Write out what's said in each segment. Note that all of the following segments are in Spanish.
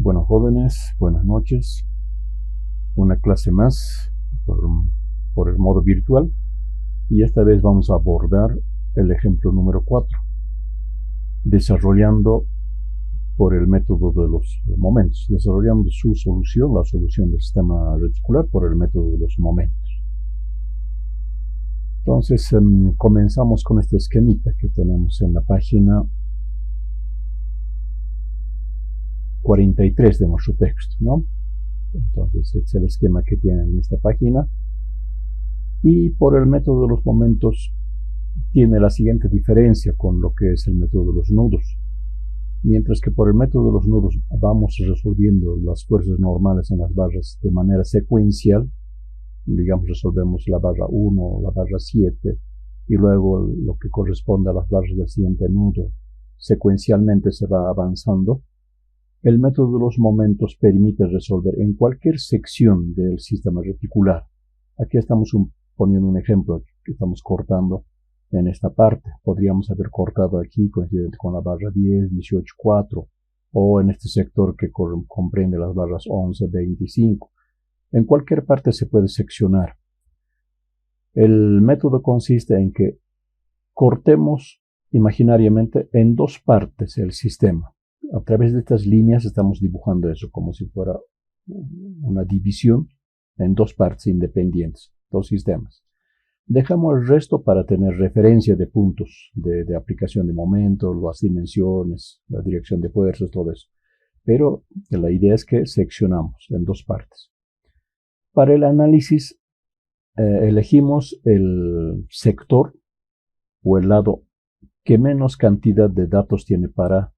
Bueno, jóvenes, buenas noches. Una clase más por el modo virtual. Y esta vez vamos a abordar el ejemplo número 4, desarrollando por el método de los momentos, desarrollando su solución, la solución del sistema reticular por el método de los momentos. Entonces, comenzamos con este esquemita que tenemos en la página 43 de nuestro texto, ¿no? Entonces, este es el esquema que tiene en esta página. Y por el método de los momentos tiene la siguiente diferencia con lo que es el método de los nudos. Mientras que por el método de los nudos vamos resolviendo las fuerzas normales en las barras de manera secuencial, digamos resolvemos la barra 1, la barra 7 y luego lo que corresponde a las barras del siguiente nudo, secuencialmente se va avanzando. El método de los momentos permite resolver en cualquier sección del sistema reticular. Aquí estamos poniendo un ejemplo que estamos cortando en esta parte. Podríamos haber cortado aquí coincidente con la barra 10, 18, 4 o en este sector que comprende las barras 11, 25. En cualquier parte se puede seccionar. El método consiste en que cortemos imaginariamente en dos partes el sistema. A través de estas líneas estamos dibujando eso como si fuera una división en dos partes independientes, dos sistemas. Dejamos el resto para tener referencia de puntos de aplicación de momentos, las dimensiones, la dirección de fuerzas, todo eso. Pero la idea es que seccionamos en dos partes. Para el análisis elegimos el sector o el lado que menos cantidad de datos tiene para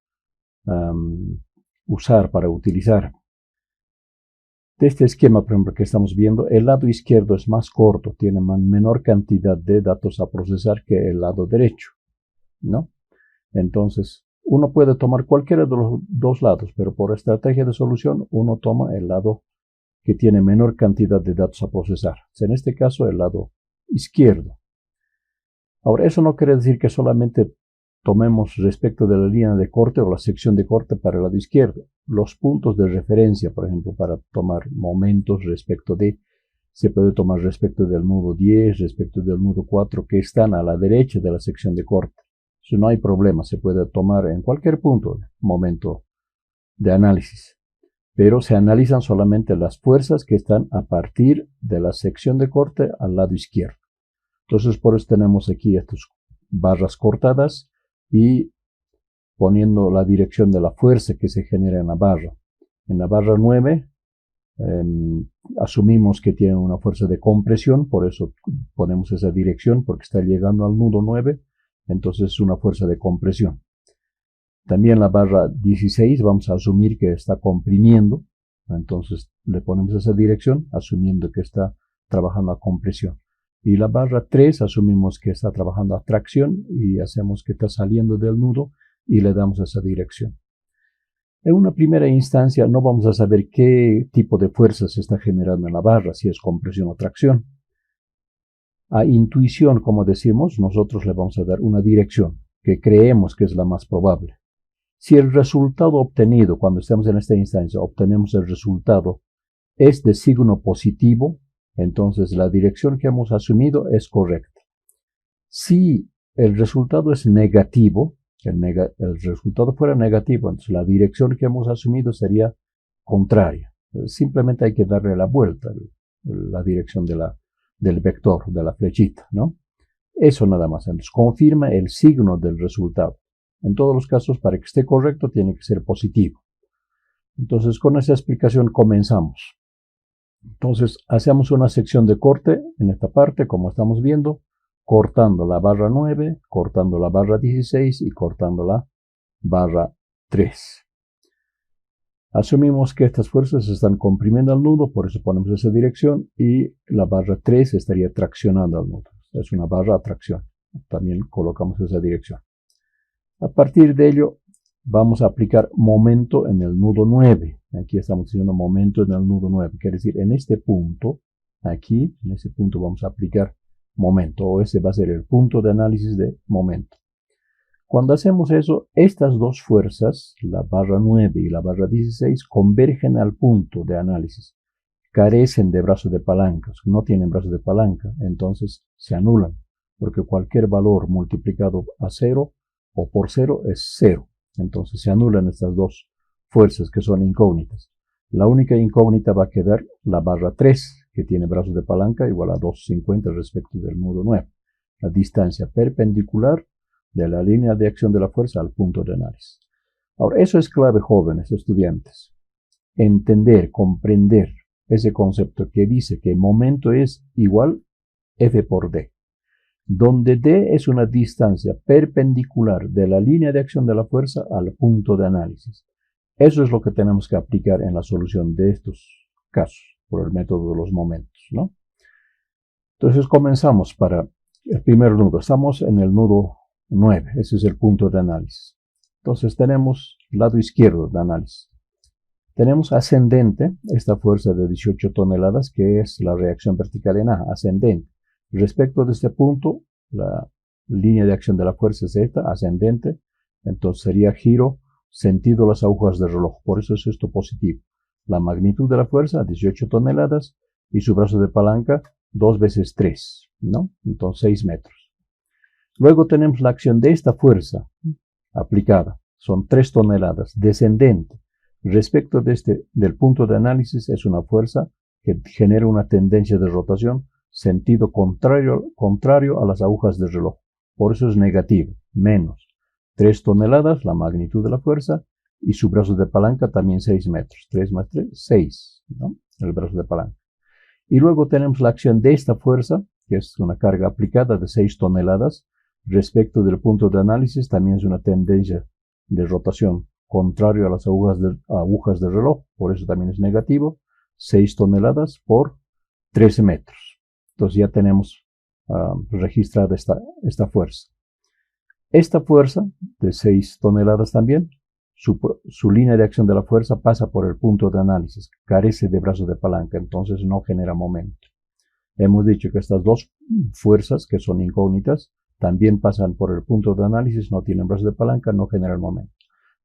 para utilizar. De este esquema, por ejemplo, que estamos viendo, el lado izquierdo es más corto, tiene menor cantidad de datos a procesar que el lado derecho, ¿no? Entonces, uno puede tomar cualquiera de los dos lados, pero por estrategia de solución, uno toma el lado que tiene menor cantidad de datos a procesar. En este caso, el lado izquierdo. Ahora, eso no quiere decir que solamente tomemos respecto de la línea de corte o la sección de corte para el lado izquierdo. Los puntos de referencia, por ejemplo, para tomar momentos respecto de, se puede tomar respecto del nudo 10, respecto del nudo 4, que están a la derecha de la sección de corte. Eso no hay problema, se puede tomar en cualquier punto, momento de análisis. Pero se analizan solamente las fuerzas que están a partir de la sección de corte al lado izquierdo. Entonces, por eso tenemos aquí estas barras cortadas y poniendo la dirección de la fuerza que se genera en la barra. En la barra 9 asumimos que tiene una fuerza de compresión, por eso ponemos esa dirección, porque está llegando al nudo 9, entonces es una fuerza de compresión. También la barra 16 vamos a asumir que está comprimiendo, entonces le ponemos esa dirección, asumiendo que está trabajando a compresión. Y la barra 3 asumimos que está trabajando a tracción y hacemos que está saliendo del nudo y le damos esa dirección. En una primera instancia no vamos a saber qué tipo de fuerza se está generando en la barra, si es compresión o tracción. A intuición, como decimos, nosotros le vamos a dar una dirección que creemos que es la más probable. Si el resultado obtenido, cuando estemos en esta instancia, obtenemos el resultado, es de signo positivo, entonces la dirección que hemos asumido es correcta. Si el resultado es negativo, el resultado fuera negativo, entonces la dirección que hemos asumido sería contraria. Simplemente hay que darle la vuelta, la dirección del vector, de la flechita, ¿no? Eso nada más. Entonces confirma el signo del resultado. En todos los casos, para que esté correcto, tiene que ser positivo. Entonces, con esa explicación comenzamos. Entonces, hacemos una sección de corte en esta parte, como estamos viendo, cortando la barra 9, cortando la barra 16 y cortando la barra 3. Asumimos que estas fuerzas están comprimiendo al nudo, por eso ponemos esa dirección, y la barra 3 estaría traccionando al nudo. Es una barra a tracción. También colocamos esa dirección. A partir de ello, vamos a aplicar momento en el nudo 9. Aquí estamos diciendo momento en el nudo 9. Quiere decir, en este punto, aquí, en este punto vamos a aplicar momento. O ese va a ser el punto de análisis de momento. Cuando hacemos eso, estas dos fuerzas, la barra 9 y la barra 16, convergen al punto de análisis. Carecen de brazos de palanca, no tienen brazos de palanca, entonces se anulan, porque cualquier valor multiplicado a 0 o por 0 es 0. Entonces se anulan estas dos fuerzas que son incógnitas. La única incógnita va a quedar la barra 3, que tiene brazos de palanca igual a 2,50 respecto del nudo 9. La distancia perpendicular de la línea de acción de la fuerza al punto de análisis. Ahora, eso es clave, jóvenes estudiantes. Entender, comprender ese concepto que dice que el momento es igual F por D, donde D es una distancia perpendicular de la línea de acción de la fuerza al punto de análisis. Eso es lo que tenemos que aplicar en la solución de estos casos, por el método de los momentos, ¿no? Entonces comenzamos para el primer nudo. Estamos en el nudo 9, ese es el punto de análisis. Entonces tenemos lado izquierdo de análisis. Tenemos ascendente, esta fuerza de 18 toneladas, que es la reacción vertical en A, ascendente. Respecto de este punto, la línea de acción de la fuerza es esta, ascendente. Entonces sería giro sentido las agujas del reloj. Por eso es esto positivo. La magnitud de la fuerza, 18 toneladas, y su brazo de palanca, 2 veces 3, ¿no? Entonces 6 metros. Luego tenemos la acción de esta fuerza aplicada. Son 3 toneladas, descendente. Respecto de del punto de análisis, es una fuerza que genera una tendencia de rotación sentido contrario a las agujas del reloj. Por eso es negativo, menos 3 toneladas, la magnitud de la fuerza, y su brazo de palanca también 6 metros. 3 más 3, 6, ¿no? El brazo de palanca. Y luego tenemos la acción de esta fuerza, que es una carga aplicada de 6 toneladas. Respecto del punto de análisis, también es una tendencia de rotación contrario a las agujas del reloj, por eso también es negativo, 6 toneladas por 13 metros. Entonces ya tenemos registrada esta fuerza. Esta fuerza de 6 toneladas también, su línea de acción de la fuerza pasa por el punto de análisis, carece de brazos de palanca, entonces no genera momento. Hemos dicho que estas dos fuerzas, que son incógnitas, también pasan por el punto de análisis, no tienen brazos de palanca, no generan momento.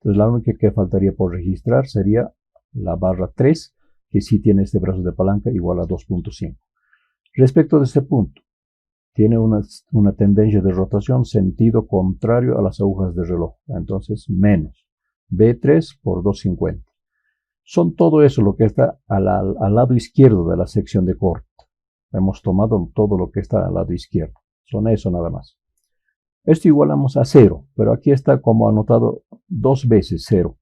Entonces la única que faltaría por registrar sería la barra 3, que sí tiene este brazo de palanca igual a 2.5. Respecto de este punto, tiene una tendencia de rotación sentido contrario a las agujas del reloj, entonces menos B3 por 2.50. Son todo eso lo que está al lado izquierdo de la sección de corte. Hemos tomado todo lo que está al lado izquierdo. Son eso nada más. Esto igualamos a 0, pero aquí está como anotado 2 veces 0.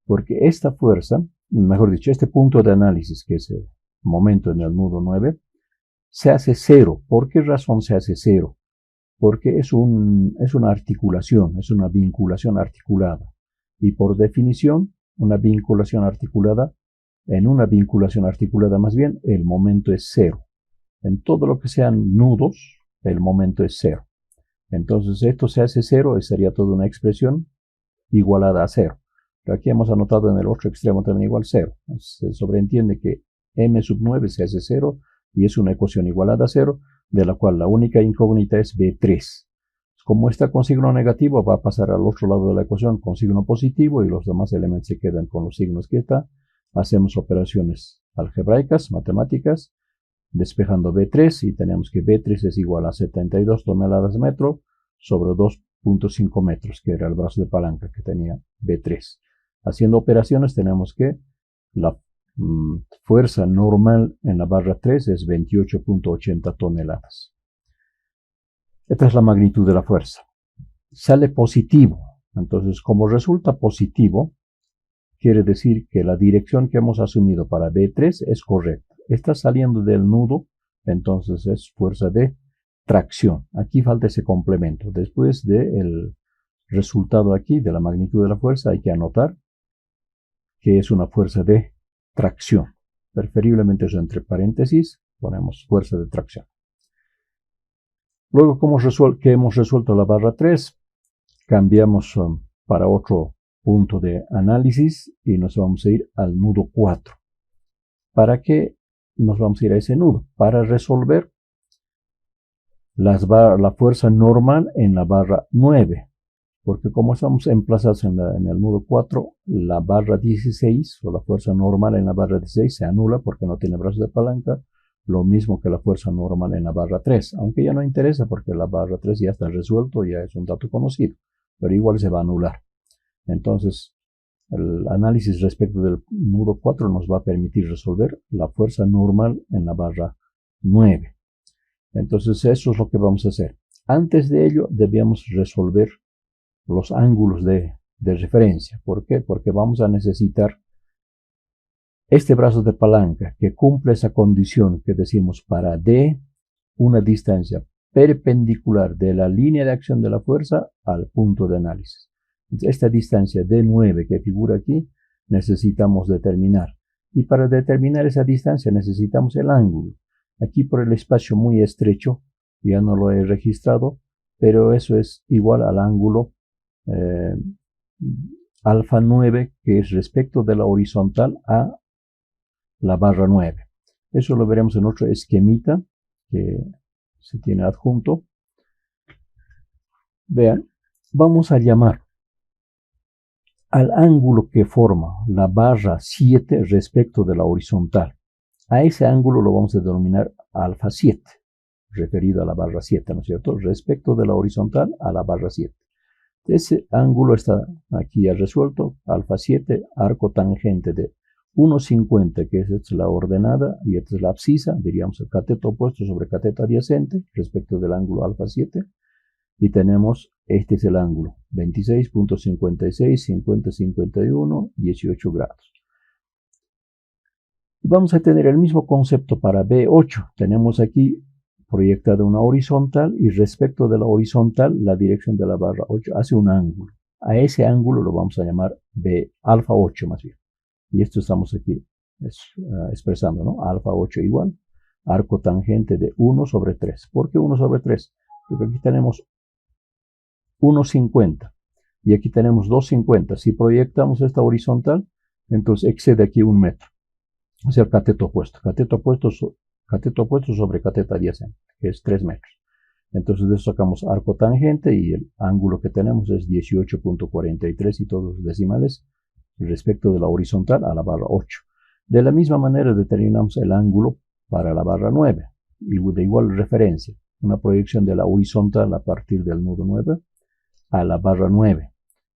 Porque esta fuerza, mejor dicho, este punto de análisis, que es el momento en el nudo 9, se hace 0. ¿Por qué razón se hace 0? Porque es una articulación, es una vinculación articulada. Y por definición, una vinculación articulada más bien, el momento es 0. En todo lo que sean nudos, el momento es 0. Entonces esto se hace 0 y sería toda una expresión igualada a 0. Pero aquí hemos anotado en el otro extremo también igual 0. Se sobreentiende que m sub 9 se hace 0 y es una ecuación igualada a 0, de la cual la única incógnita es B3. Como está con signo negativo, va a pasar al otro lado de la ecuación con signo positivo y los demás elementos se quedan con los signos que está. Hacemos operaciones algebraicas, matemáticas, despejando B3 y tenemos que B3 es igual a 72 toneladas metro sobre 2.5 metros, que era el brazo de palanca que tenía B3. Haciendo operaciones tenemos que la fuerza normal en la barra 3 es 28.80 toneladas. Esta es la magnitud de la fuerza. Sale positivo. Entonces, como resulta positivo, quiere decir que la dirección que hemos asumido para B3 es correcta. Está saliendo del nudo, entonces es fuerza de tracción. Aquí falta ese complemento. Después del resultado aquí, de la magnitud de la fuerza, hay que anotar que es una fuerza de tracción. Preferiblemente eso entre paréntesis, ponemos fuerza de tracción. Luego que hemos resuelto la barra 3, cambiamos para otro punto de análisis y nos vamos a ir al nudo 4. ¿Para qué nos vamos a ir a ese nudo? Para resolver la fuerza normal en la barra 9. porque como estamos emplazados en el nudo 4, la barra 16 o la fuerza normal en la barra 16 se anula porque no tiene brazos de palanca, lo mismo que la fuerza normal en la barra 3, aunque ya no interesa porque la barra 3 ya está resuelto, ya es un dato conocido, pero igual se va a anular. Entonces, el análisis respecto del nudo 4 nos va a permitir resolver la fuerza normal en la barra 9. Entonces, eso es lo que vamos a hacer. Antes de ello, debemos resolver los ángulos de referencia. ¿Por qué? Porque vamos a necesitar este brazo de palanca que cumple esa condición que decimos para D, una distancia perpendicular de la línea de acción de la fuerza al punto de análisis. Esta distancia D9 que figura aquí necesitamos determinar. Y para determinar esa distancia necesitamos el ángulo. Aquí por el espacio muy estrecho, ya no lo he registrado, pero eso es igual al ángulo alfa 9, que es respecto de la horizontal a la barra 9. Eso lo veremos en otro esquemita que se tiene adjunto. Vean, vamos a llamar al ángulo que forma la barra 7 respecto de la horizontal. A ese ángulo lo vamos a denominar alfa 7, referido a la barra 7, ¿no es cierto? Respecto de la horizontal a la barra 7. Ese ángulo está aquí ya resuelto, alfa 7, arco tangente de 1,50, que es la ordenada, y esta es la abscisa, diríamos el cateto opuesto sobre cateto adyacente, respecto del ángulo alfa 7, y tenemos, este es el ángulo, 26.56, 50, 51, 18 grados. Vamos a tener el mismo concepto para B8, tenemos aquí proyectada una horizontal y respecto de la horizontal la dirección de la barra 8 hace un ángulo. A ese ángulo lo vamos a llamar B alfa 8 más bien. Y esto estamos aquí expresando, ¿no? Alfa 8 igual arco tangente de 1 sobre 3. ¿Por qué 1 sobre 3? Porque aquí tenemos 1,50 y aquí tenemos 2,50. Si proyectamos esta horizontal, entonces excede aquí 1 metro. Es el cateto opuesto. Cateto opuesto sobre cateto adyacente, que es 3 metros. Entonces de eso sacamos arco tangente y el ángulo que tenemos es 18.43 y todos los decimales respecto de la horizontal a la barra 8. De la misma manera determinamos el ángulo para la barra 9 y de igual referencia, una proyección de la horizontal a partir del nudo 9 a la barra 9.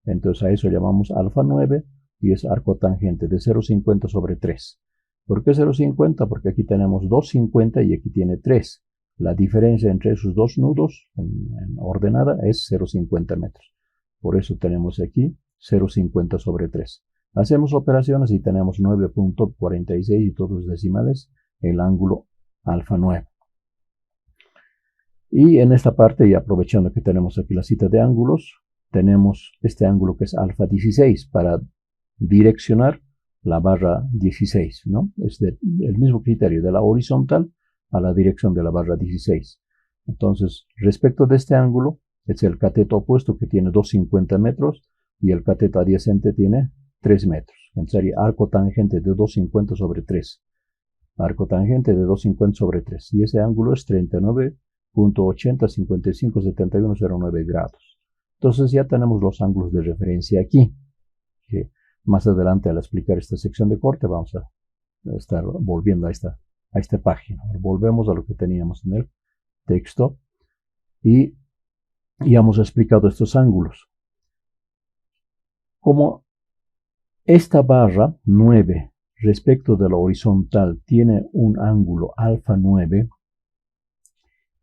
Entonces a eso llamamos alfa 9 y es arco tangente de 0,50 sobre 3. ¿Por qué 0,50? Porque aquí tenemos 2,50 y aquí tiene 3. La diferencia entre esos dos nudos en ordenada es 0,50 metros. Por eso tenemos aquí 0,50 sobre 3. Hacemos operaciones y tenemos 9.46 y todos los decimales, el ángulo alfa 9. Y en esta parte, y aprovechando que tenemos aquí la cita de ángulos, tenemos este ángulo que es alfa 16 para direccionar la barra 16, ¿no? Es el mismo criterio de la horizontal a la dirección de la barra 16. Entonces, respecto de este ángulo, es el cateto opuesto que tiene 2,50 metros y el cateto adyacente tiene 3 metros. Entonces sería arco tangente de 2,50 sobre 3. Arco tangente de 2,50 sobre 3. Y ese ángulo es 39.80, 55, 71, 09 grados. Entonces ya tenemos los ángulos de referencia aquí. Que más adelante al explicar esta sección de corte vamos a estar volviendo a esta página. Volvemos a lo que teníamos en el texto y ya hemos explicado estos ángulos. Como esta barra 9 respecto de la horizontal tiene un ángulo alfa 9,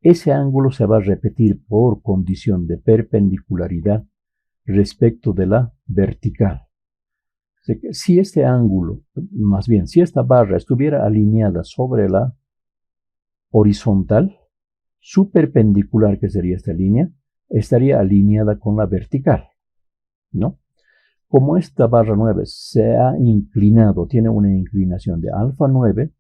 ese ángulo se va a repetir por condición de perpendicularidad respecto de la vertical. Si este ángulo, más bien, si esta barra estuviera alineada sobre la horizontal, su perpendicular, que sería esta línea, estaría alineada con la vertical, ¿no? Como esta barra 9 se ha inclinado, tiene una inclinación de alfa 9,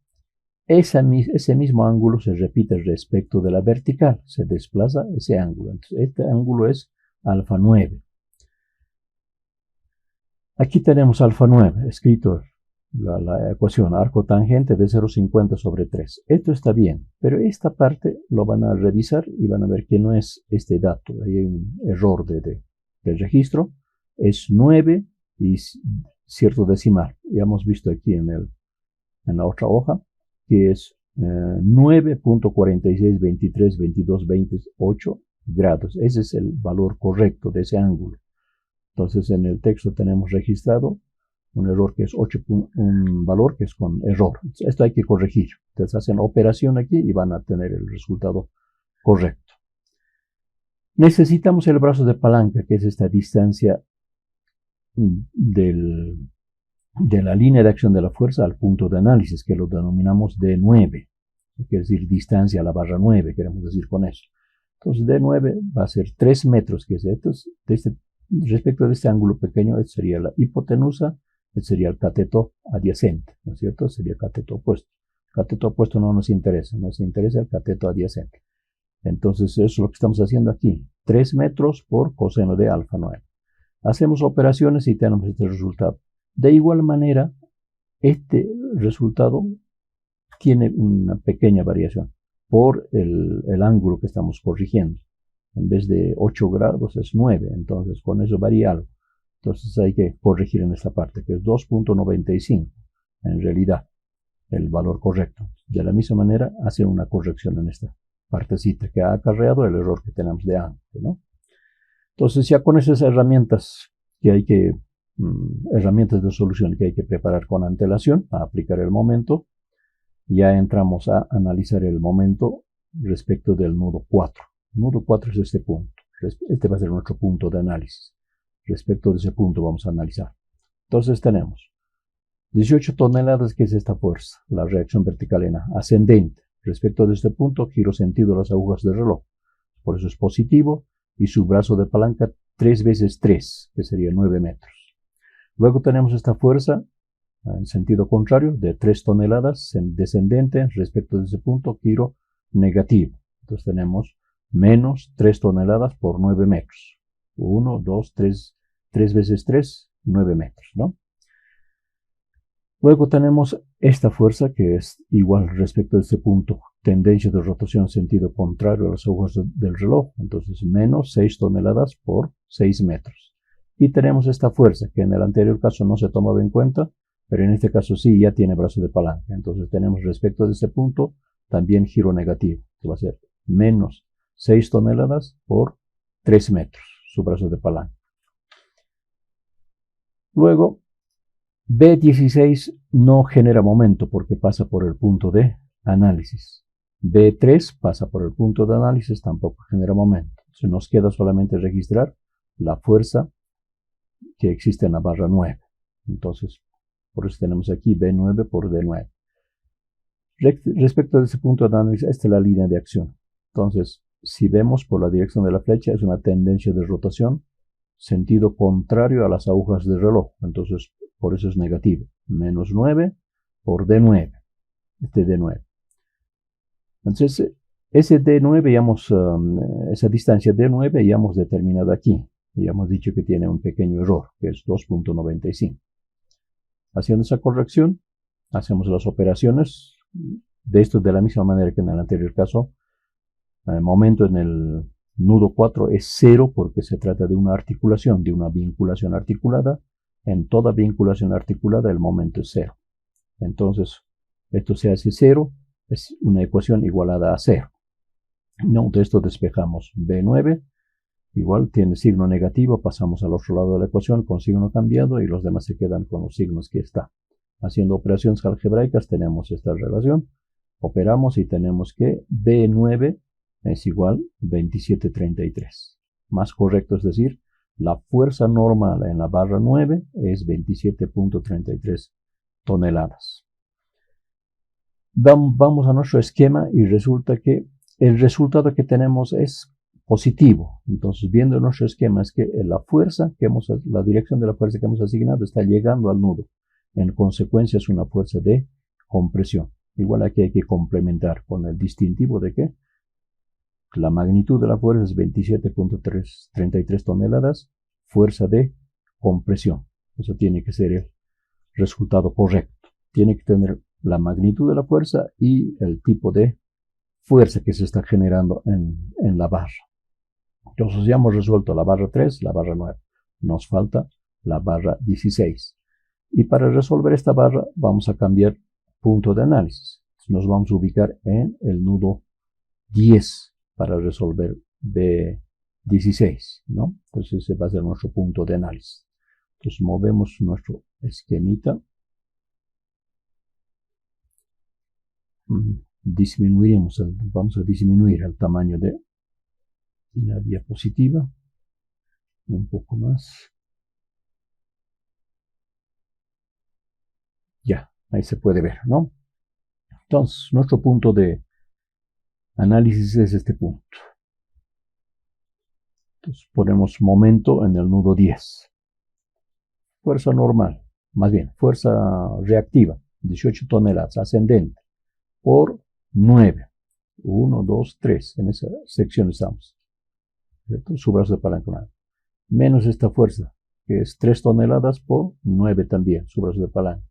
ese mismo ángulo se repite respecto de la vertical, se desplaza ese ángulo. Entonces, este ángulo es alfa 9. Aquí tenemos alfa 9, escrito la ecuación arco tangente de 0,50 sobre 3. Esto está bien, pero esta parte lo van a revisar y van a ver que no es este dato. Ahí hay un error de de registro es 9 y cierto decimal. Ya hemos visto aquí en la otra hoja que es 9.46232228 grados. Ese es el valor correcto de ese ángulo. Entonces en el texto tenemos registrado un error que es un valor que es con error. Esto hay que corregir. Entonces hacen operación aquí y van a tener el resultado correcto. Necesitamos el brazo de palanca, que es esta distancia de la línea de acción de la fuerza al punto de análisis, que lo denominamos D9. Quiere decir distancia a la barra 9, queremos decir con eso. Entonces D9 va a ser 3 metros, que es esto. Respecto de este ángulo pequeño, este sería la hipotenusa, este sería el cateto adyacente, ¿no es cierto? Sería cateto opuesto. Cateto opuesto no nos interesa el cateto adyacente. Entonces eso es lo que estamos haciendo aquí. 3 metros por coseno de alfa 9. Hacemos operaciones y tenemos este resultado. De igual manera, este resultado tiene una pequeña variación por el ángulo que estamos corrigiendo. En vez de 8 grados es 9, entonces con eso varía algo. Entonces hay que corregir en esta parte, que es 2.95, en realidad, el valor correcto. De la misma manera, hace una corrección en esta partecita que ha acarreado el error que tenemos de ángulo, ¿no? Entonces ya con esas herramientas herramientas de solución que hay que preparar con antelación, a aplicar el momento, ya entramos a analizar el momento respecto del nudo 4. El nudo 4 es este punto. Este va a ser nuestro punto de análisis. Respecto de ese punto vamos a analizar. Entonces tenemos 18 toneladas, que es esta fuerza, la reacción vertical en A, ascendente. Respecto de este punto, giro sentido las agujas del reloj. Por eso es positivo. Y su brazo de palanca 3 veces 3, que sería 9 metros. Luego tenemos esta fuerza en sentido contrario de 3 toneladas descendente. Respecto de ese punto, giro negativo. Entonces tenemos menos 3 toneladas por 9 metros. 1, 2, 3, 3 veces 3, 9 metros, ¿no? Luego tenemos esta fuerza que es igual respecto de este punto, tendencia de rotación sentido contrario a las agujas del reloj, entonces menos 6 toneladas por 6 metros. Y tenemos esta fuerza que en el anterior caso no se tomaba en cuenta, pero en este caso sí ya tiene brazo de palanca. Entonces tenemos respecto de este punto también giro negativo, que va a ser menos 6 toneladas por 3 metros, su brazo de palanca. Luego, B16 no genera momento porque pasa por el punto de análisis. B3 pasa por el punto de análisis, tampoco genera momento. Se nos queda solamente registrar la fuerza que existe en la barra 9. Entonces, por eso tenemos aquí B9 por D9. Respecto de ese punto de análisis, esta es la línea de acción. Entonces, si vemos por la dirección de la flecha, es una tendencia de rotación, sentido contrario a las agujas del reloj. Entonces, por eso es negativo. Menos 9 por D9. Este D9. Entonces, ese D9, esa distancia D9 ya hemos determinado aquí. Ya hemos dicho que tiene un pequeño error, que es 2.95. Haciendo esa corrección, hacemos las operaciones de esto de la misma manera que en el anterior caso. El momento en el nudo 4 es 0 porque se trata de una articulación, de una vinculación articulada. En toda vinculación articulada el momento es 0. Entonces, esto se hace 0, es una ecuación igualada a 0. No, de esto despejamos B9, igual tiene signo negativo, pasamos al otro lado de la ecuación con signo cambiado y los demás se quedan con los signos que está. Haciendo operaciones algebraicas tenemos esta relación, operamos y tenemos que B9 es igual 2733. Más correcto es decir, la fuerza normal en la barra 9 es 27.33 toneladas. Vamos a nuestro esquema y resulta que el resultado que tenemos es positivo. Entonces, viendo nuestro esquema, es que la dirección de la fuerza que hemos asignado está llegando al nudo. En consecuencia, es una fuerza de compresión. Igual aquí hay que complementar con el distintivo de que la magnitud de la fuerza es 27.33 toneladas, fuerza de compresión. Eso tiene que ser el resultado correcto. Tiene que tener la magnitud de la fuerza y el tipo de fuerza que se está generando en la barra. Entonces ya hemos resuelto la barra 3, la barra 9. Nos falta la barra 16. Y para resolver esta barra vamos a cambiar punto de análisis. Nos vamos a ubicar en el nudo 10 para resolver B16, ¿no? Entonces ese va a ser nuestro punto de análisis. Entonces movemos nuestro esquemita. Vamos a disminuir el tamaño de la diapositiva un poco más. Ya, ahí se puede ver, ¿no? Entonces, nuestro punto de análisis es este punto. Entonces, ponemos momento en el nudo 10. Fuerza normal, más bien, fuerza reactiva, 18 toneladas, ascendente, por 9. 1, 2, 3, en esa sección estamos. ¿Cierto? Su brazo de palanca. Menos esta fuerza, que es 3 toneladas por 9 también, su brazo de palanca.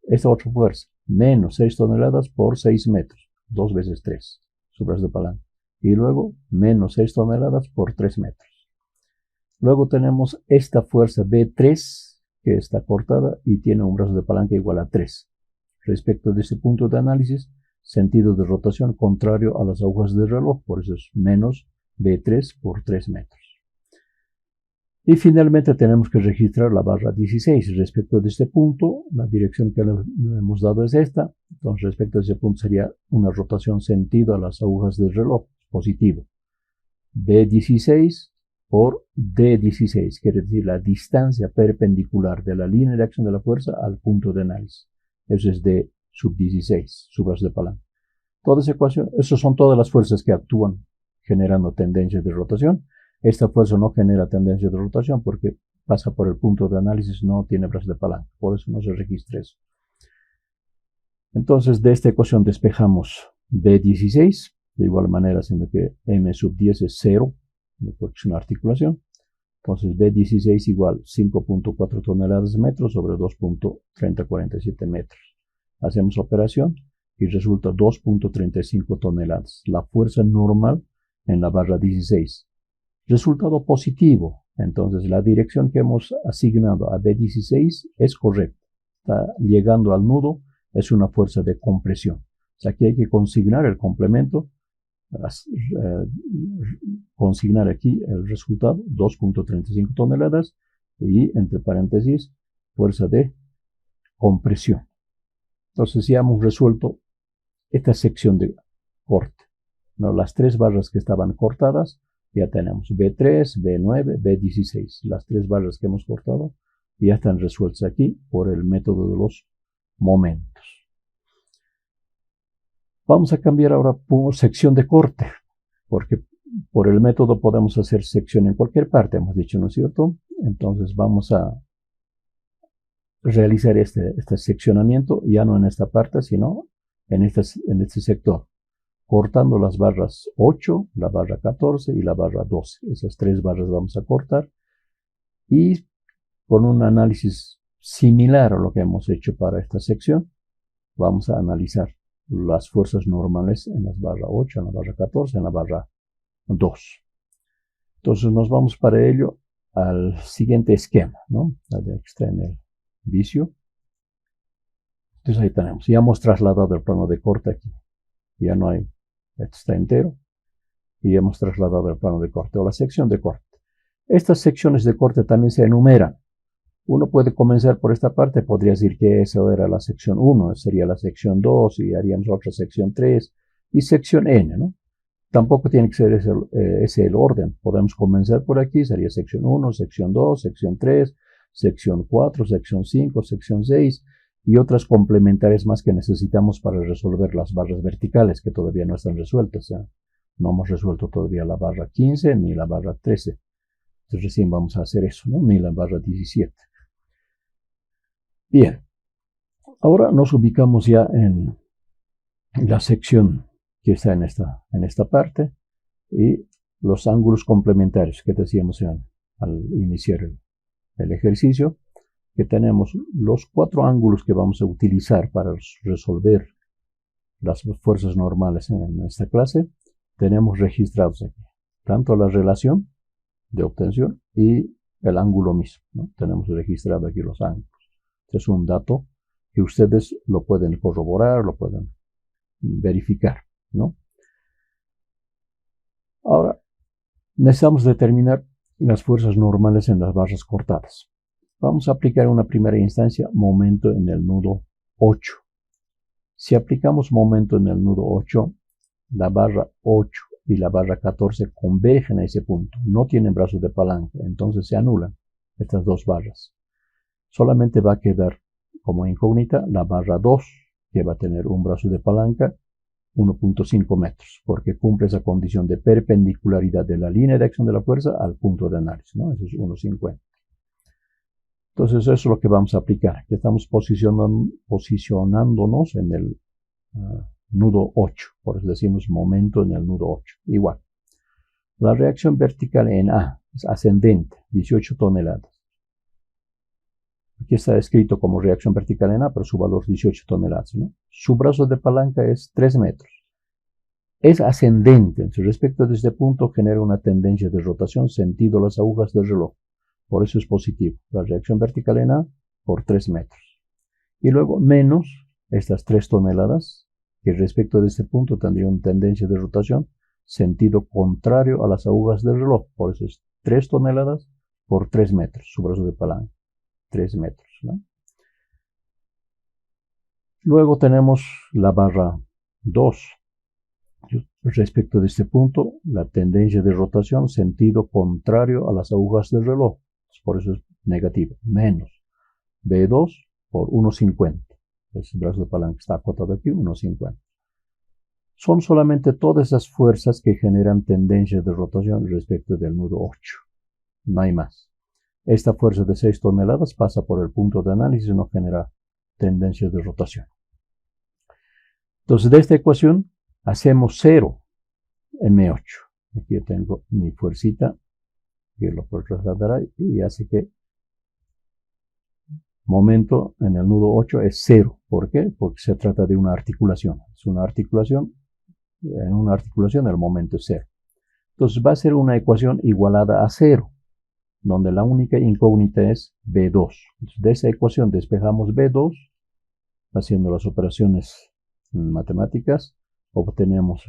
Esta otra fuerza, menos 6 toneladas por 6 metros, 2 veces 3, su brazo de palanca. Y luego, menos 6 toneladas por 3 metros. Luego tenemos esta fuerza B3, que está cortada y tiene un brazo de palanca igual a 3. Respecto de este punto de análisis, sentido de rotación contrario a las agujas del reloj, por eso es menos B3 por 3 metros. Y finalmente tenemos que registrar la barra 16. Respecto de este punto, la dirección que le hemos dado es esta. Entonces, respecto a ese punto sería una rotación sentido a las agujas del reloj, positivo. B16 por D16, quiere decir la distancia perpendicular de la línea de acción de la fuerza al punto de análisis. Eso es D sub 16, su brazo de palanca. Toda esa ecuación, esas son todas las fuerzas que actúan generando tendencias de rotación. Esta fuerza no genera tendencia de rotación porque pasa por el punto de análisis, no tiene brazo de palanca, por eso no se registra eso. Entonces, de esta ecuación despejamos B16, de igual manera, siendo que M sub 10 es 0, porque es una articulación. Entonces, B16 igual 5.4 toneladas de metros sobre 2.3047 metros. Hacemos operación y resulta 2.35 toneladas. La fuerza normal en la barra 16. Resultado positivo. Entonces, la dirección que hemos asignado a B16 es correcta. Está llegando al nudo, es una fuerza de compresión. O sea, aquí hay que consignar el complemento, consignar aquí el resultado, 2.35 toneladas, y entre paréntesis, fuerza de compresión. Entonces, ya hemos resuelto esta sección de corte, ¿no? Las 3 barras que estaban cortadas, ya tenemos B3, B9, B16. Las 3 barras que hemos cortado ya están resueltas aquí por el método de los momentos. Vamos a cambiar ahora por sección de corte, porque por el método podemos hacer sección en cualquier parte, hemos dicho, ¿no es cierto? Entonces vamos a realizar este seccionamiento, ya no en esta parte, sino en este sector, cortando las barras 8, la barra 14 y la barra 12. Esas 3 barras vamos a cortar y con un análisis similar a lo que hemos hecho para esta sección, vamos a analizar las fuerzas normales en las barras 8, en la barra 14, en la barra 2. Entonces nos vamos para ello al siguiente esquema, ¿no? Que está en el vicio. Entonces ahí tenemos, ya hemos trasladado el plano de corte aquí. Ya no hay, esto está entero. Y hemos trasladado el plano de corte o la sección de corte. Estas secciones de corte también se enumeran. Uno puede comenzar por esta parte, podría decir que esa era la sección 1, sería la sección 2 y haríamos otra sección 3 y sección N, ¿no? Tampoco tiene que ser ese el orden. Podemos comenzar por aquí, sería sección 1, sección 2, sección 3, sección 4, sección 5, sección 6 y otras complementarias más que necesitamos para resolver las barras verticales que todavía no están resueltas. No hemos resuelto todavía la barra 15 ni la barra 13. Entonces recién vamos a hacer eso, ¿no? Ni la barra 17. Bien, ahora nos ubicamos ya en la sección que está en esta parte y los ángulos complementarios que decíamos al iniciar el ejercicio, que tenemos los 4 ángulos que vamos a utilizar para resolver las fuerzas normales en esta clase, tenemos registrados aquí, tanto la relación de obtención y el ángulo mismo, ¿no? Tenemos registrado aquí los ángulos. Este es un dato que ustedes lo pueden corroborar, lo pueden verificar, ¿no? Ahora, necesitamos determinar las fuerzas normales en las barras cortadas. Vamos a aplicar en una primera instancia momento en el nudo 8. Si aplicamos momento en el nudo 8, la barra 8 y la barra 14 convergen a ese punto. No tienen brazos de palanca, entonces se anulan estas dos barras. Solamente va a quedar como incógnita la barra 2, que va a tener un brazo de palanca 1.5 metros, porque cumple esa condición de perpendicularidad de la línea de acción de la fuerza al punto de análisis, ¿no? Eso es 1.50. Entonces eso es lo que vamos a aplicar. Aquí estamos posicionándonos en el nudo 8, por eso decimos momento en el nudo 8. Igual. La reacción vertical en A es ascendente, 18 toneladas. Aquí está escrito como reacción vertical en A, pero su valor es 18 toneladas, ¿no? Su brazo de palanca es 3 metros. Es ascendente, entonces respecto de este punto genera una tendencia de rotación sentido las agujas del reloj. Por eso es positivo. La reacción vertical en A por 3 metros. Y luego menos estas 3 toneladas, que respecto de este punto tendría una tendencia de rotación sentido contrario a las agujas del reloj. Por eso es 3 toneladas por 3 metros, su brazo de palanca. 3 metros, ¿no? Luego tenemos la barra 2. Respecto de este punto, la tendencia de rotación sentido contrario a las agujas del reloj. Por eso es negativo. Menos B2 por 1.50. El brazo de palanca está acotado aquí, 1.50. Son solamente todas esas fuerzas que generan tendencias de rotación respecto del nudo 8. No hay más. Esta fuerza de 6 toneladas pasa por el punto de análisis y no genera tendencias de rotación. Entonces, de esta ecuación hacemos 0 M8. Aquí yo tengo mi fuercita que lo puedo trasladar ahí y hace que momento en el nudo 8 es 0. ¿Por qué? Porque se trata de una articulación. Es una articulación. En una articulación el momento es 0. Entonces va a ser una ecuación igualada a 0. Donde la única incógnita es B2. Entonces, de esa ecuación despejamos B2, haciendo las operaciones matemáticas, obtenemos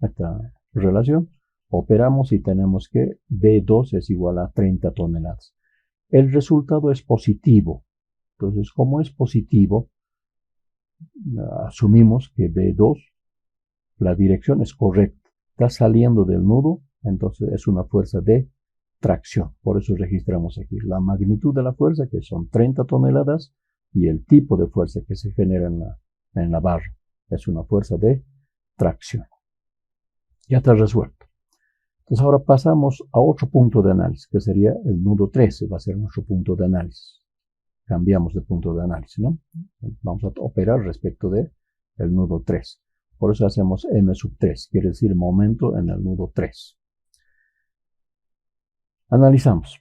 esta relación, operamos y tenemos que B2 es igual a 30 toneladas. El resultado es positivo. Entonces, como es positivo, asumimos que B2, la dirección es correcta. Está saliendo del nudo, entonces es una fuerza de tracción. Por eso registramos aquí la magnitud de la fuerza, que son 30 toneladas, y el tipo de fuerza que se genera en la barra. Es una fuerza de tracción. Ya está resuelto. Entonces ahora pasamos a otro punto de análisis, que sería el nudo 13, va a ser nuestro punto de análisis. Cambiamos de punto de análisis, ¿no? Vamos a operar respecto de el nudo 3. Por eso hacemos M3, quiere decir momento en el nudo 3. Analizamos.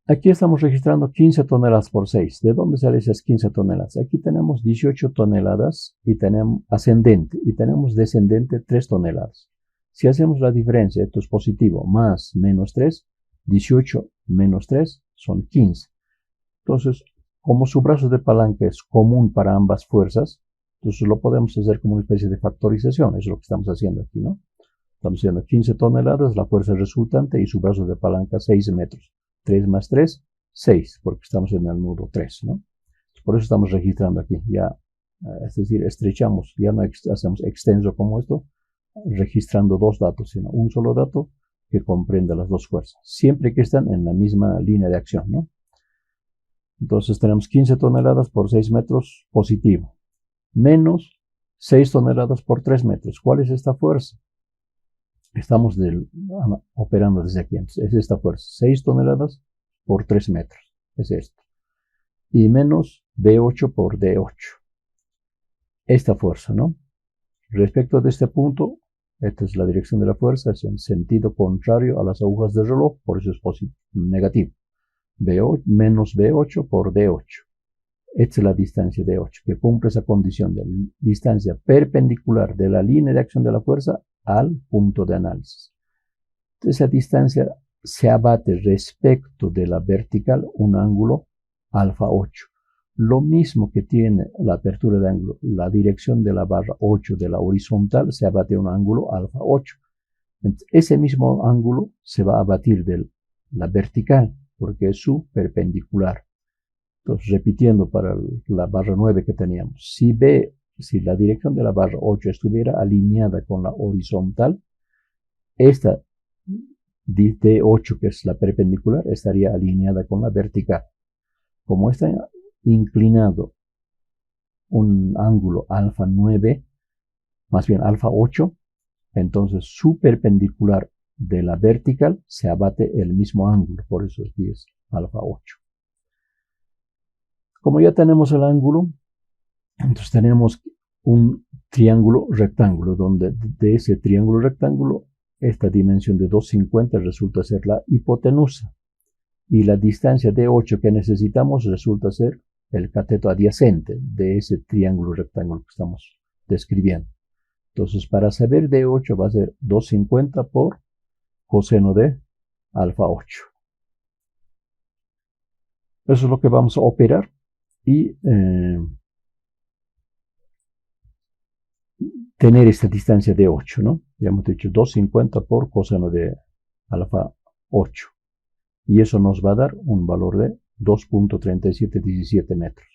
Aquí estamos registrando 15 toneladas por 6. ¿De dónde salen esas 15 toneladas? Aquí tenemos 18 toneladas y tenemos ascendente y tenemos descendente 3 toneladas. Si hacemos la diferencia, esto es positivo, más menos 3, 18 menos 3 son 15. Entonces, como su brazo de palanca es común para ambas fuerzas, entonces lo podemos hacer como una especie de factorización. Eso es lo que estamos haciendo aquí, ¿no? Estamos haciendo 15 toneladas, la fuerza resultante y su brazo de palanca 6 metros. 3 más 3, 6, porque estamos en el nudo 3, ¿no? Por eso estamos registrando aquí. Ya, es decir, estrechamos, ya no hacemos extenso como esto, registrando dos datos, sino un solo dato que comprende las dos fuerzas, siempre que están en la misma línea de acción, ¿no? Entonces tenemos 15 toneladas por 6 metros positivo, menos 6 toneladas por 3 metros. ¿Cuál es esta fuerza? Estamos operando desde aquí. Entonces, es esta fuerza. 6 toneladas por 3 metros. Es esto. Y menos B8 por D8. Esta fuerza, ¿no? Respecto de este punto, esta es la dirección de la fuerza. Es en sentido contrario a las agujas del reloj. Por eso es negativo. B8, menos B8 por D8. Esta es la distancia D8, que cumple esa condición de distancia perpendicular de la línea de acción de la fuerza al punto de análisis. Esa distancia se abate respecto de la vertical un ángulo alfa 8. Lo mismo que tiene la apertura de ángulo, la dirección de la barra 8 de la horizontal se abate un ángulo alfa 8. Entonces, ese mismo ángulo se va a abatir de la vertical porque es su perpendicular. Entonces, repitiendo para la barra 9 que teníamos, si la dirección de la barra 8 estuviera alineada con la horizontal, esta D8, que es la perpendicular, estaría alineada con la vertical. Como está inclinado un ángulo alfa 9, más bien alfa 8, entonces su perpendicular de la vertical se abate el mismo ángulo, por eso aquí es alfa 8. Como ya tenemos el ángulo, entonces tenemos un triángulo rectángulo, donde de ese triángulo rectángulo, esta dimensión de 250 resulta ser la hipotenusa. Y la distancia de 8 que necesitamos resulta ser el cateto adyacente de ese triángulo rectángulo que estamos describiendo. Entonces, para saber de 8 va a ser 250 por coseno de alfa 8. Eso es lo que vamos a operar y tener esta distancia de 8, ¿no? Ya hemos dicho 250 por coseno de alfa 8. Y eso nos va a dar un valor de 2.3717 metros.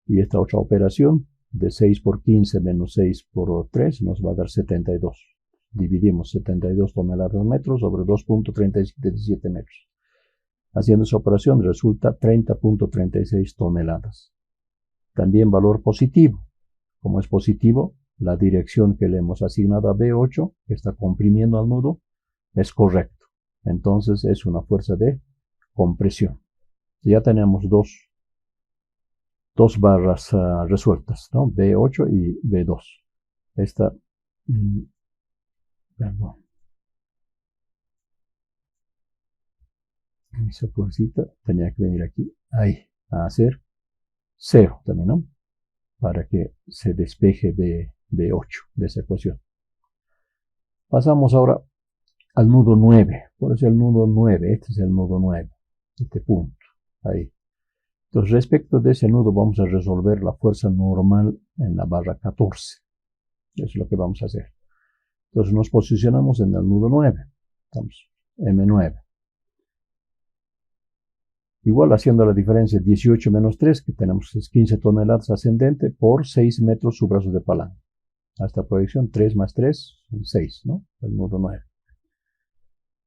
Y esta otra operación de 6 por 15 menos 6 por 3 nos va a dar 72. Dividimos 72 toneladas metros sobre 2.3717 metros. Haciendo esa operación resulta 30.36 toneladas. También valor positivo. Como es positivo, la dirección que le hemos asignado a B8, que está comprimiendo al nudo, es correcto. Entonces es una fuerza de compresión. Ya tenemos dos barras resueltas, ¿no? B8 y B2. Esta, perdón. Esa fuercita tenía que venir aquí, ahí, a hacer 0 también, ¿no? Para que se despeje B8 de esa ecuación. Pasamos ahora al nudo 9, por eso el nudo 9, este es el nudo 9, este punto, ahí. Entonces, respecto de ese nudo vamos a resolver la fuerza normal en la barra 14, eso es lo que vamos a hacer. Entonces nos posicionamos en el nudo 9, estamos M9. Igual haciendo la diferencia 18 menos 3, que tenemos 15 toneladas ascendente por 6 metros su brazo de palanca. A esta proyección 3 más 3 son 6, ¿no? El nudo 9.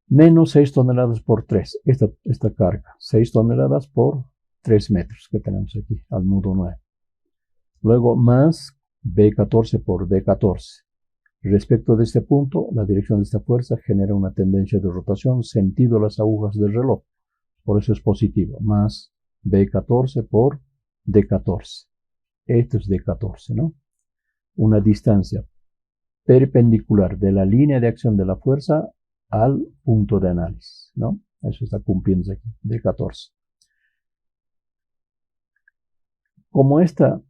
Menos 6 toneladas por 3, esta carga, 6 toneladas por 3 metros que tenemos aquí, al nudo 9. Luego más B14 por D14. Respecto de este punto, la dirección de esta fuerza genera una tendencia de rotación sentido las agujas del reloj. Por eso es positivo, más B14 por D14. Esto es D14, ¿no? Una distancia perpendicular de la línea de acción de la fuerza al punto de análisis, ¿no? Eso está cumpliendo aquí, D14. Como esta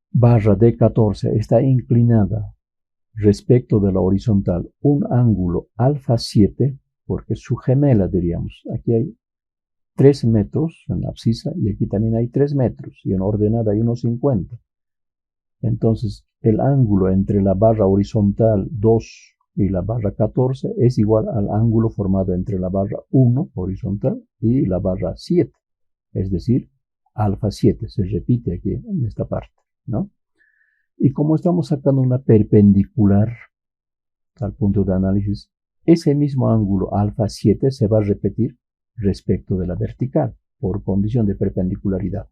barra D14 está inclinada respecto de la horizontal un ángulo alfa 7, porque su gemela diríamos, aquí hay 3 metros en la abscisa y aquí también hay 3 metros y en ordenada hay unos 50. Entonces el ángulo entre la barra horizontal 2 y la barra 14 es igual al ángulo formado entre la barra 1 horizontal y la barra 7, es decir, alfa 7, se repite aquí en esta parte, ¿no? Y como estamos sacando una perpendicular al punto de análisis, ese mismo ángulo alfa 7 se va a repetir respecto de la vertical, por condición de perpendicularidad.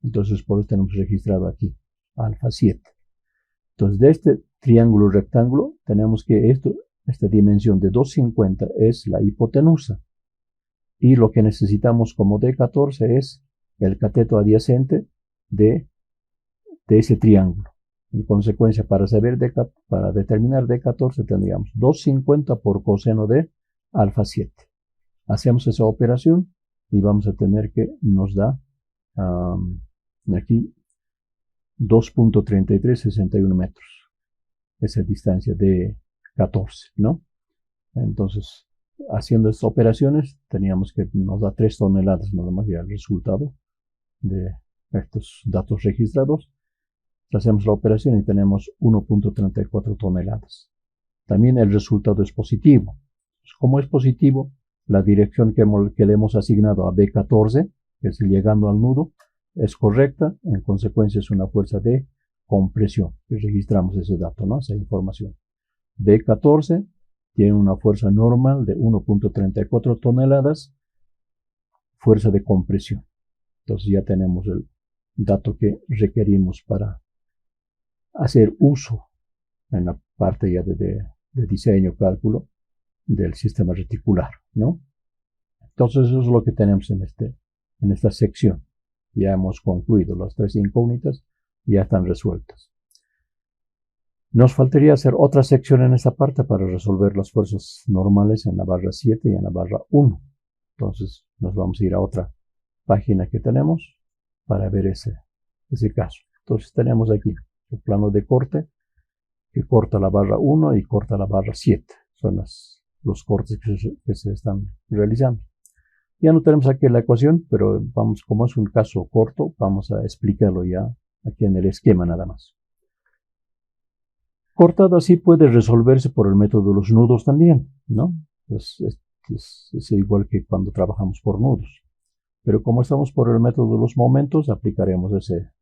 Entonces, por eso tenemos registrado aquí alfa 7. Entonces, de este triángulo rectángulo, tenemos que esta dimensión de 250 es la hipotenusa. Y lo que necesitamos como D14 es el cateto adyacente de ese triángulo. En consecuencia, para determinar D14 tendríamos 250 por coseno de alfa 7. Hacemos esa operación y vamos a tener que nos da aquí 2.3361 metros. Esa distancia de 14, ¿no? Entonces, haciendo estas operaciones, teníamos que nos da 3 toneladas nada más ya el resultado de estos datos registrados. Hacemos la operación y tenemos 1.34 toneladas. También el resultado es positivo. Como es positivo, la dirección que le hemos asignado a B14, que es llegando al nudo, es correcta. En consecuencia es una fuerza de compresión. Y registramos ese dato, ¿no? Esa información. B14 tiene una fuerza normal de 1.34 toneladas, fuerza de compresión. Entonces ya tenemos el dato que requerimos para hacer uso en la parte ya de diseño, cálculo del sistema reticular, ¿no? Entonces eso es lo que tenemos en esta sección. Ya hemos concluido las 3 incógnitas, ya están resueltas. Nos faltaría hacer otra sección en esta parte para resolver las fuerzas normales en la barra 7 y en la barra 1. Entonces nos vamos a ir a otra página que tenemos para ver ese caso. Entonces tenemos aquí el plano de corte que corta la barra 1 y corta la barra 7. Son los cortes que se están realizando. Ya no tenemos aquí la ecuación, pero vamos, como es un caso corto, vamos a explicarlo ya aquí en el esquema nada más. Cortado así puede resolverse por el método de los nudos también, ¿no? Pues es igual que cuando trabajamos por nudos. Pero como estamos por el método de los momentos, aplicaremos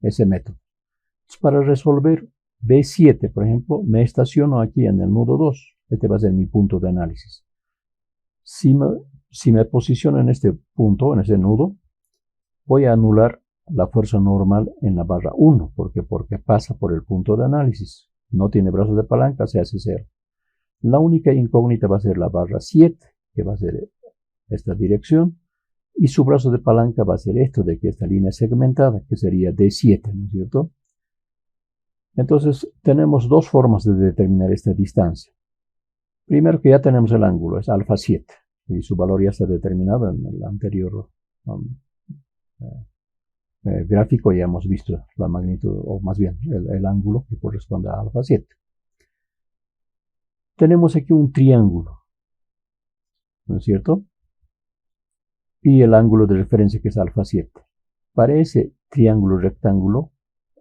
ese método. Entonces, para resolver B7, por ejemplo, me estaciono aquí en el nudo 2. Este va a ser mi punto de análisis. Si me posiciono en este punto, en ese nudo, voy a anular la fuerza normal en la barra 1. ¿Por qué? Porque pasa por el punto de análisis. No tiene brazos de palanca, se hace 0. La única incógnita va a ser la barra 7, que va a ser esta dirección, y su brazo de palanca va a ser esto de aquí, esta línea segmentada, que sería D7, ¿no es cierto? Entonces, tenemos dos formas de determinar esta distancia. Primero que ya tenemos el ángulo, es alfa 7, y su valor ya está determinado en el anterior gráfico. Ya hemos visto la magnitud, o más bien el ángulo que corresponde a alfa 7. Tenemos aquí un triángulo, ¿no es cierto? Y el ángulo de referencia que es alfa 7. Para ese triángulo rectángulo,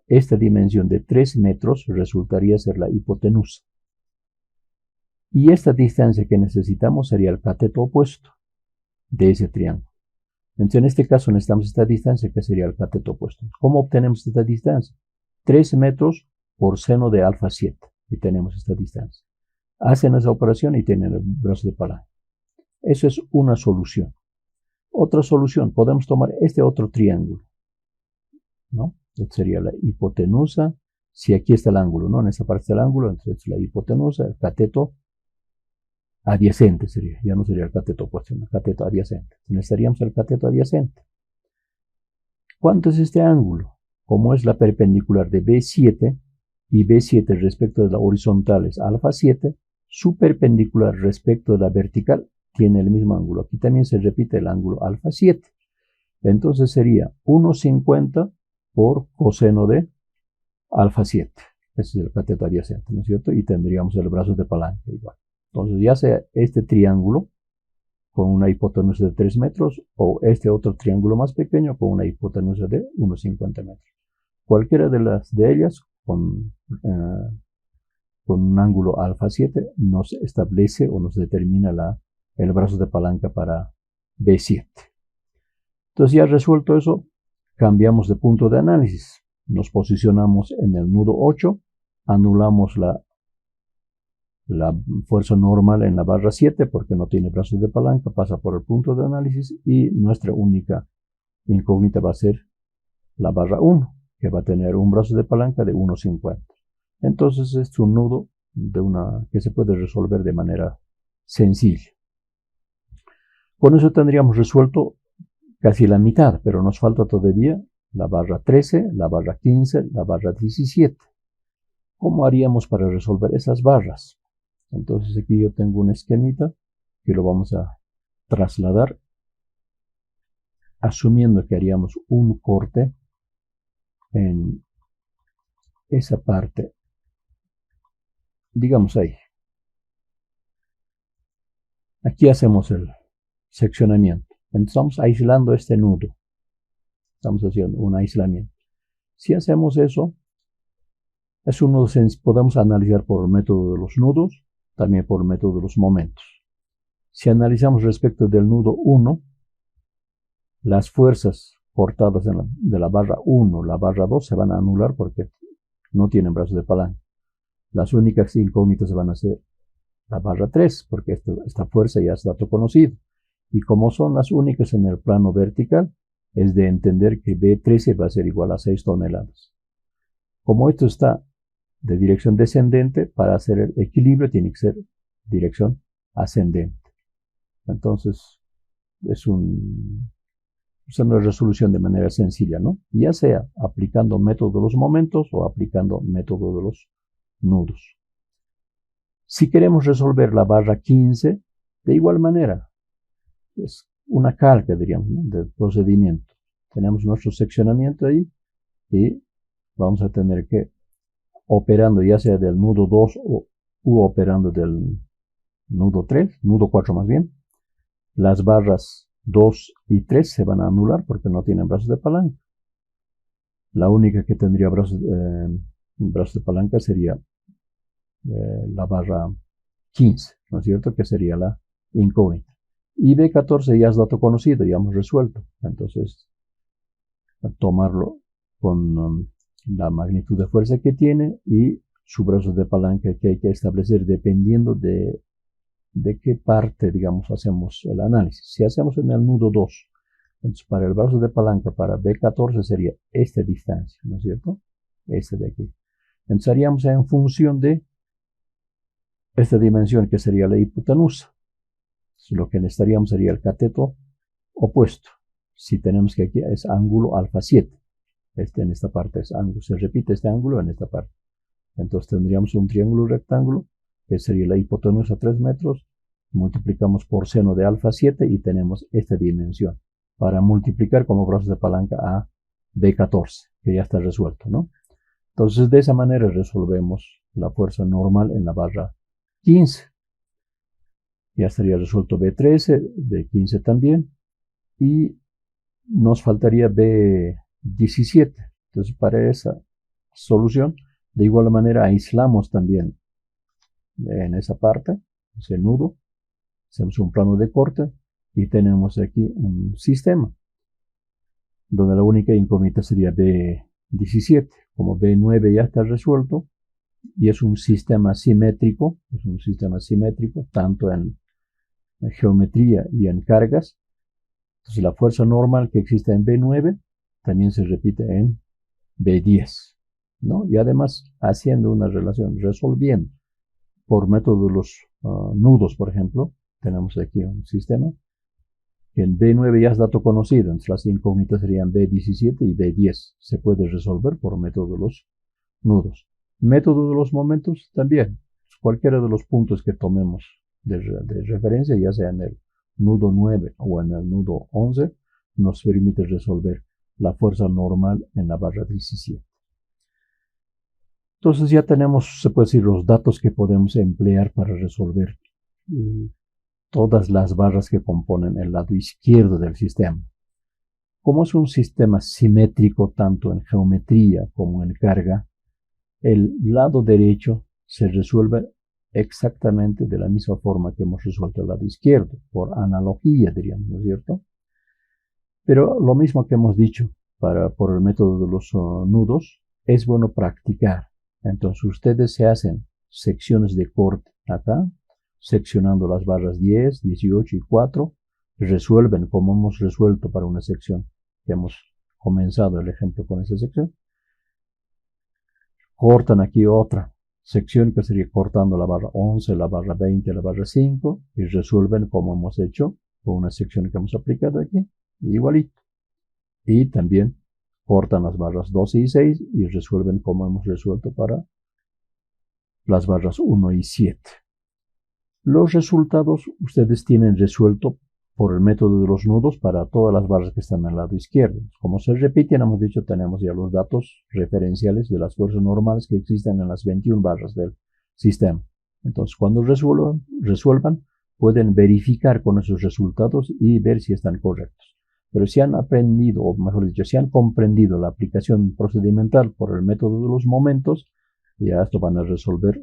esta dimensión de 3 metros resultaría ser la hipotenusa. Y esta distancia que necesitamos sería el cateto opuesto de ese triángulo. Entonces, en este caso necesitamos esta distancia que sería el cateto opuesto. ¿Cómo obtenemos esta distancia? 3 metros por seno de alfa 7. Y tenemos esta distancia. Hacen esa operación y tienen el brazo de palanca. Eso es una solución. Otra solución, podemos tomar este otro triángulo, ¿no? Este sería la hipotenusa. Si aquí está el ángulo, ¿no? En esta parte está el ángulo, entonces la hipotenusa, el cateto adyacente sería, ya no sería el cateto opuesto, sino el cateto adyacente. Necesitaríamos el cateto adyacente. ¿Cuánto es este ángulo? Como es la perpendicular de B7 y B7 respecto de la horizontal es alfa 7, su perpendicular respecto de la vertical tiene el mismo ángulo. Aquí también se repite el ángulo alfa 7. Entonces sería 1,50 por coseno de alfa 7. Ese es el cateto adyacente, ¿no es cierto? Y tendríamos el brazo de palanca igual. Entonces ya sea este triángulo con una hipotenusa de 3 metros o este otro triángulo más pequeño con una hipotenusa de 1,50 metros. Cualquiera de ellas con un ángulo alfa 7 nos establece o nos determina el brazo de palanca para B7. Entonces ya resuelto eso, cambiamos de punto de análisis. Nos posicionamos en el nudo 8, anulamos la fuerza normal en la barra 7 porque no tiene brazos de palanca, pasa por el punto de análisis y nuestra única incógnita va a ser la barra 1, que va a tener un brazo de palanca de 1,50. Entonces es un nudo que se puede resolver de manera sencilla. Con eso tendríamos resuelto casi la mitad, pero nos falta todavía la barra 13, la barra 15, la barra 17. ¿Cómo haríamos para resolver esas barras? Entonces aquí yo tengo un esquemita que lo vamos a trasladar asumiendo que haríamos un corte en esa parte, digamos ahí. Aquí hacemos el seccionamiento. Entonces estamos aislando este nudo. Estamos haciendo un aislamiento. Si hacemos eso, podemos analizar por el método de los nudos, también por el método de los momentos. Si analizamos respecto del nudo 1, las fuerzas cortadas de la barra 1, la barra 2 se van a anular porque no tienen brazos de palanca. Las únicas incógnitas van a ser la barra 3, porque esta fuerza ya es dato conocido. Y como son las únicas en el plano vertical, es de entender que B13 va a ser igual a 6 toneladas. Como esto está de dirección descendente, para hacer el equilibrio tiene que ser dirección ascendente. Entonces, es una resolución de manera sencilla, ¿no? Ya sea aplicando método de los momentos o aplicando método de los nudos. Si queremos resolver la barra 15, de igual manera, es una calca, diríamos, ¿no?, del procedimiento. Tenemos nuestro seccionamiento ahí y vamos a tener que, operando ya sea del nudo 2 u operando del nudo 3, nudo 4 más bien, las barras 2 y 3 se van a anular porque no tienen brazos de palanca. La única que tendría brazos de palanca sería la barra 15, ¿no es cierto?, que sería la incógnita. Y B14 ya es dato conocido, ya hemos resuelto. Entonces, tomarlo con la magnitud de fuerza que tiene y su brazo de palanca que hay que establecer dependiendo de qué parte, digamos, hacemos el análisis. Si hacemos en el nudo 2, entonces para el brazo de palanca, para B14 sería esta distancia, ¿no es cierto? Este de aquí. Entonces haríamos en función de esta dimensión que sería la hipotenusa. Lo que necesitaríamos sería el cateto opuesto. Si tenemos que aquí es ángulo alfa 7. En esta parte es ángulo. Se repite este ángulo en esta parte. Entonces tendríamos un triángulo rectángulo que sería la hipotenusa 3 metros. Multiplicamos por seno de alfa 7 y tenemos esta dimensión. Para multiplicar como brazos de palanca a B14, que ya está resuelto, ¿no? Entonces de esa manera resolvemos la fuerza normal en la barra 15. Ya estaría resuelto B13, B15 también, y nos faltaría B17. Entonces, para esa solución, de igual manera, aislamos también en esa parte, ese nudo, hacemos un plano de corte, y tenemos aquí un sistema, donde la única incógnita sería B17. Como B9 ya está resuelto, y es un sistema simétrico, tanto en geometría y en cargas. Entonces la fuerza normal que existe en B9 también se repite en B10, ¿no? Y además haciendo una relación, resolviendo por método de los nudos, por ejemplo, tenemos aquí un sistema que en B9 ya es dato conocido, entonces las incógnitas serían B17 y B10. Se puede resolver por método de los nudos. Método de los momentos también. Cualquiera de los puntos que tomemos de referencia, ya sea en el nudo 9 o en el nudo 11, nos permite resolver la fuerza normal en la barra 17. Entonces ya tenemos, se puede decir, los datos que podemos emplear para resolver todas las barras que componen el lado izquierdo del sistema. Como es un sistema simétrico tanto en geometría como en carga, el lado derecho se resuelve exactamente de la misma forma que hemos resuelto el lado izquierdo, por analogía, diríamos, ¿no es cierto? Pero lo mismo que hemos dicho por el método de los nudos, es bueno practicar. Entonces ustedes se hacen secciones de corte acá, seccionando las barras 10, 18 y 4, resuelven como hemos resuelto para una sección que hemos comenzado el ejemplo con esa sección. Cortan aquí otra sección que sería cortando la barra 11, la barra 20, la barra 5 y resuelven como hemos hecho con una sección que hemos aplicado aquí, igualito. Y también cortan las barras 12 y 6 y resuelven como hemos resuelto para las barras 1 y 7. Los resultados ustedes tienen resuelto por el método de los nudos para todas las barras que están al lado izquierdo. Como se repiten, hemos dicho, tenemos ya los datos referenciales de las fuerzas normales que existen en las 21 barras del sistema. Entonces, cuando resuelvan, pueden verificar con esos resultados y ver si están correctos. Pero si han aprendido, o mejor dicho, si han comprendido la aplicación procedimental por el método de los momentos, ya esto van a resolver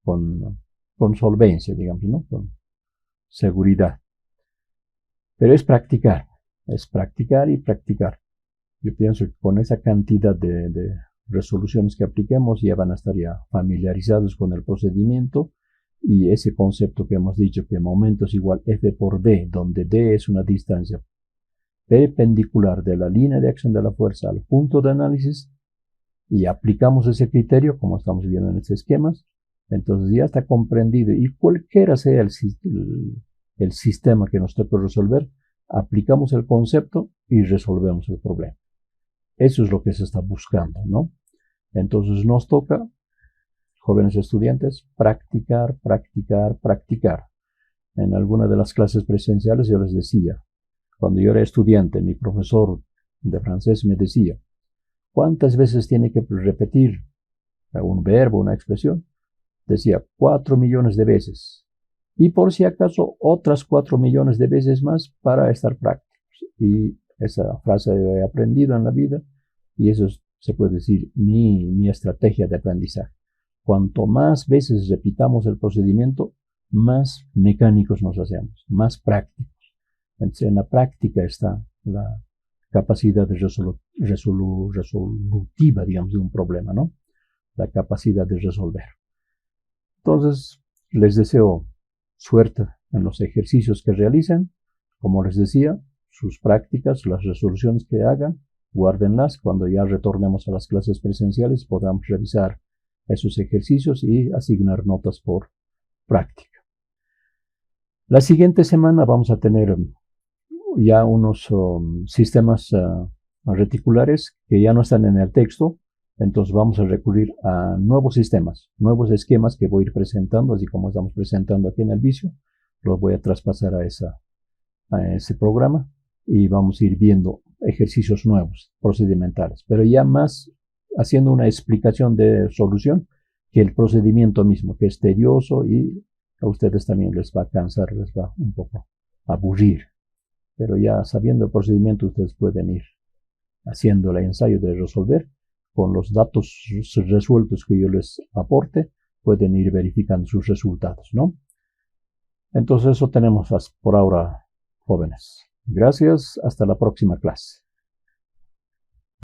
con solvencia, digamos, ¿no? Con seguridad. Pero es practicar y practicar. Yo pienso que con esa cantidad de resoluciones que apliquemos ya van a estar ya familiarizados con el procedimiento y ese concepto que hemos dicho que momento es igual F por D, donde D es una distancia perpendicular de la línea de acción de la fuerza al punto de análisis y aplicamos ese criterio como estamos viendo en estos esquemas, entonces ya está comprendido y cualquiera sea el sistema que nos toque resolver, aplicamos el concepto y resolvemos el problema. Eso es lo que se está buscando, ¿no? Entonces nos toca, jóvenes estudiantes, practicar. En alguna de las clases presenciales yo les decía, cuando yo era estudiante, mi profesor de francés me decía, ¿cuántas veces tiene que repetir un verbo, una expresión? Decía, 4 millones de veces. Y por si acaso, otras 4 millones de veces más para estar prácticos. Y esa frase he aprendido en la vida y eso se puede decir mi estrategia de aprendizaje. Cuanto más veces repitamos el procedimiento, más mecánicos nos hacemos, más prácticos. Entonces, en la práctica está la capacidad resolutiva, digamos, de un problema, ¿no? La capacidad de resolver. Entonces, les deseo suerte en los ejercicios que realicen. Como les decía, sus prácticas, las resoluciones que hagan, guárdenlas. Cuando ya retornemos a las clases presenciales, podamos revisar esos ejercicios y asignar notas por práctica. La siguiente semana vamos a tener ya unos sistemas reticulares que ya no están en el texto, entonces vamos a recurrir a nuevos sistemas, nuevos esquemas que voy a ir presentando, así como estamos presentando aquí en el vicio, los voy a traspasar a ese programa y vamos a ir viendo ejercicios nuevos, procedimentales, pero ya más haciendo una explicación de solución que el procedimiento mismo, que es tedioso y a ustedes también les va a cansar, les va un poco a aburrir. Pero ya sabiendo el procedimiento, ustedes pueden ir haciendo el ensayo de resolver. Con los datos resueltos que yo les aporte, pueden ir verificando sus resultados, ¿no? Entonces eso tenemos por ahora, jóvenes. Gracias, hasta la próxima clase.